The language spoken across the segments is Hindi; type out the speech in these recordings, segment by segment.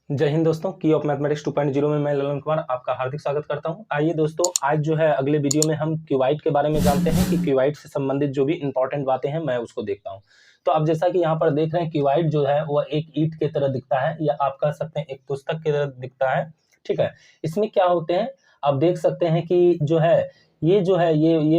जय हिंद दोस्तों, की ऑफ मैथमेटिक्स 2.0 में मैं ललन कुमार आपका हार्दिक स्वागत करता हूं। आइए दोस्तों, आज जो है अगले वीडियो में हम क्यूबाइट के बारे में जानते हैं कि क्यूबाइट से संबंधित जो भी इंपॉर्टेंट बातें हैं मैं उसको देखता हूं। तो आप जैसा कि यहाँ पर देख रहे हैं, क्यूबाइट जो है वह एक ईंट की तरह दिखता है, या आप कह सकते हैं एक पुस्तक की तरह दिखता है। ठीक है, इसमें क्या होते हैं आप देख सकते हैं कि जो है ये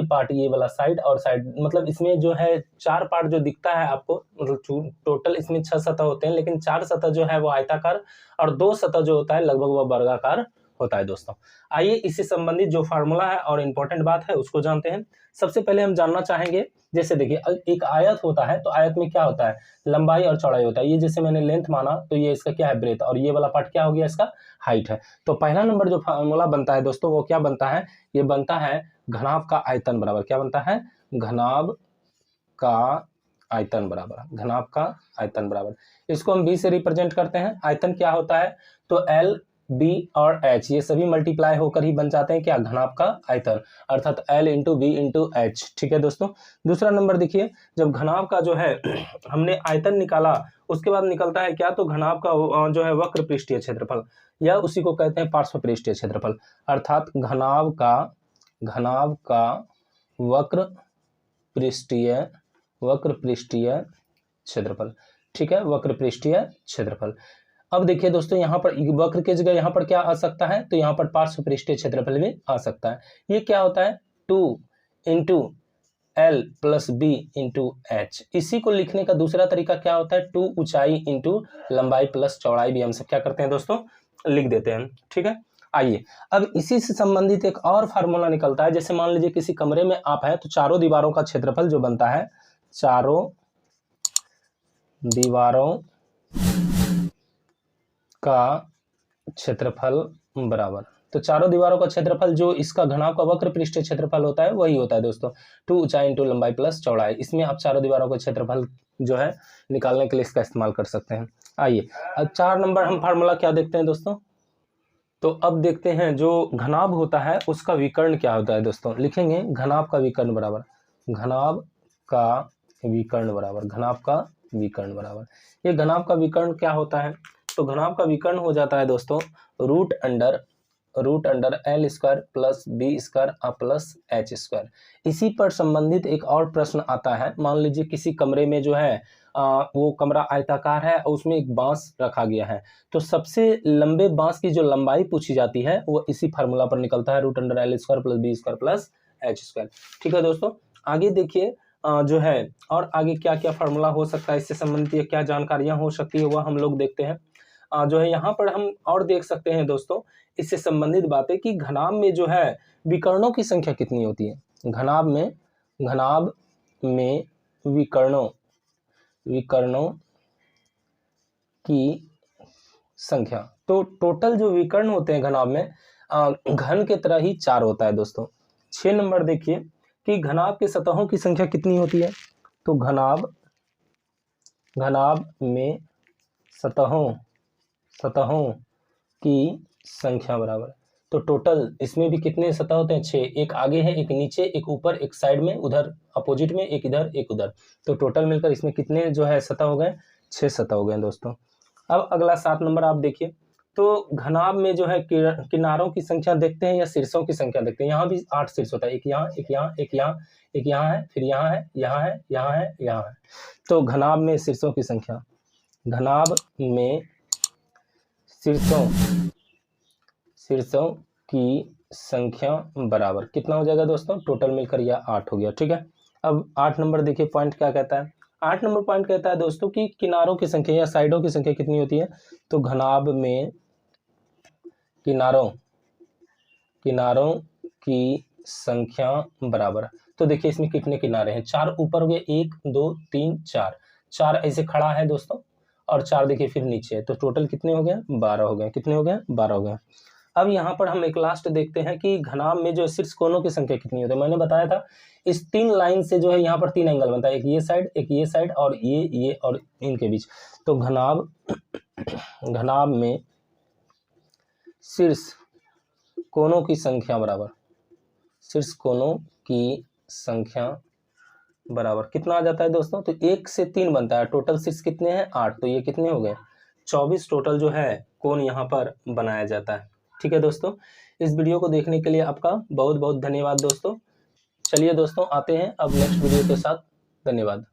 पार्ट, ये वाला साइड और साइड, मतलब इसमें जो है 4 पार्ट जो दिखता है आपको, मतलब टोटल इसमें 6 सतह होते हैं, लेकिन 4 सतह जो है वो आयताकार और 2 सतह जो होता है लगभग वह वर्गाकार होता है। दोस्तों आइए इससे संबंधित जो फार्मूला है और इम्पोर्टेंट बात है उसको जानते हैं। सबसे पहले हम जानना चाहेंगे, जैसे देखिए एक आयत होता है, तो आयत में क्या होता है, लंबाई और चौड़ाई होता है। ये जैसे मैंने लेंथ माना तो ये इसका क्या है, ब्रेथ, और ये वाला पार्ट क्या हो गया, इसका हाइट है। तो पहला नंबर जो फार्मूला बनता है दोस्तों वो क्या बनता है, ये बनता है घनाभ का आयतन बराबर, क्या बनता है, घनाभ का आयतन बराबर, घनाभ का आयतन बराबर। इसको हम b से रिप्रेजेंट करते हैं। आयतन क्या होता है, तो l, b और h ये सभी मल्टीप्लाई होकर ही बन जाते हैं क्या, घनाभ का आयतन, अर्थात l into B into H. ठीक है दोस्तों, दूसरा नंबर देखिए, जब घनाभ का जो है हमने आयतन निकाला, उसके बाद निकलता है क्या, तो घनाभ का जो है वक्र पृष्ठीय क्षेत्रफल, या उसी को कहते हैं पार्श्व पृष्ठीय क्षेत्रफल, अर्थात घनाभ का वक्र पृष्ठीय क्षेत्रफल। ठीक है, वक्र पृष्ठीय क्षेत्रफल। अब देखिए दोस्तों, यहाँ पर वक्र की जगह यहाँ पर क्या आ सकता है, तो यहाँ पर पार्श्व पृष्ठीय क्षेत्रफल भी आ सकता है। ये क्या होता है, 2 into L plus B into H. इसी को लिखने का दूसरा तरीका क्या होता है, 2 ऊंचाई इंटू लंबाई प्लस चौड़ाई भी हम सब क्या करते हैं दोस्तों, लिख देते हैं। ठीक है, आइए अब इसी से संबंधित एक और फार्मूला निकलता है। जैसे मान लीजिए किसी कमरे में आप है, तो चारों दीवारों का क्षेत्रफल जो बनता है, चारों दीवारों का क्षेत्रफल बराबर, तो चारों दीवारों का क्षेत्रफल जो इसका घनाभ का वक्र पृष्ठीय क्षेत्रफल होता है वही होता है दोस्तों, 2 ऊंचाई इंटू लंबाई प्लस चौड़ाई। इसमें आप चारों दीवारों का क्षेत्रफल जो है निकालने के लिए इसका इस्तेमाल कर सकते हैं। आइए अब 4 नंबर हम फार्मूला क्या देखते हैं दोस्तों, तो अब देखते हैं जो घनाभ होता है उसका विकर्ण क्या होता है दोस्तों। लिखेंगे घनाभ का विकर्ण बराबर, घनाभ का विकर्ण बराबर, घनाभ का विकर्ण बराबर। ये घनाभ का विकर्ण क्या होता है, तो घनाभ का विकर्ण हो जाता है दोस्तों root under L square plus B square plus H square. इसी पर संबंधित एक और प्रश्न आता है। मान लीजिए किसी कमरे में जो है वो कमरा आयताकार है और उसमें एक बांस रखा गया है, तो सबसे लंबे बांस की जो लंबाई पूछी जाती है वो इसी फार्मूला पर निकलता है, root under L square plus B square plus H square. ठीक है दोस्तों, आगे देखिए जो है और आगे क्या क्या फार्मूला हो सकता है, इससे संबंधित क्या जानकारियां हो सकती है वह हम लोग देखते हैं। जो है यहाँ पर हम और देख सकते हैं दोस्तों इससे संबंधित बातें कि घनाभ में जो है विकर्णों की संख्या कितनी होती है। घनाभ में विकर्णों की संख्या, तो टोटल जो विकर्ण होते हैं घनाभ में घन के तरह ही 4 होता है दोस्तों। 6 नंबर देखिए कि घनाभ के सतहों की संख्या कितनी होती है, तो घनाभ में सतहों की संख्या बराबर, तो टोटल इसमें भी कितने सतह होते हैं, 6, एक आगे है, एक नीचे, एक ऊपर, एक साइड में, उधर अपोजिट में, एक इधर एक उधर, तो टोटल मिलकर इसमें कितने जो है सतह हो गए, 6 सतह हो गए दोस्तों। अब अगला 7 नंबर आप देखिए, तो घनाभ में जो है किनारों की संख्या देखते हैं या शीर्षों की संख्या देखते हैं। यहाँ भी 8 शीर्ष होता है, एक यहाँ, एक यहाँ, एक यहाँ, एक यहाँ है, फिर यहाँ है, यहाँ है, यहाँ है, यहाँ है। तो घनाभ में शीर्षों की संख्या, घनाभ में शीर्षों की संख्या बराबर कितना हो जाएगा दोस्तों, टोटल मिलकर यह 8 हो गया। ठीक है, अब 8 नंबर देखिए पॉइंट क्या कहता है। 8 नंबर पॉइंट कहता है दोस्तों कि किनारों की संख्या या साइडों की संख्या कितनी होती है, तो घनाभ में किनारों की संख्या बराबर। तो देखिए इसमें कितने किनारे हैं, 4 ऊपर हो गए, 1 2 3 4, 4 ऐसे खड़ा है दोस्तों, और 4 देखिए फिर नीचे है, तो टोटल कितने हो गए, 12 हो गए। कितने हो गए, 12 हो गए। अब यहाँ पर हम एक लास्ट देखते हैं कि घनाभ में जो शीर्ष कोणों की संख्या कितनी होती है। मैंने बताया था इस 3 लाइन से जो है यहाँ पर 3 एंगल बनता है, एक ये साइड, एक ये साइड और ये और इनके बीच। तो घनाभ में शीर्ष कोणों की संख्या बराबर, शीर्ष कोणों की संख्या बराबर कितना आ जाता है दोस्तों, तो 1 से 3 बनता है, टोटल शीर्ष कितने हैं, 8, तो ये कितने हो गए, 24 टोटल जो है कोण यहाँ पर बनाया जाता है। ठीक है दोस्तों, इस वीडियो को देखने के लिए आपका बहुत बहुत धन्यवाद दोस्तों। चलिए दोस्तों, आते हैं अब नेक्स्ट वीडियो के साथ। धन्यवाद।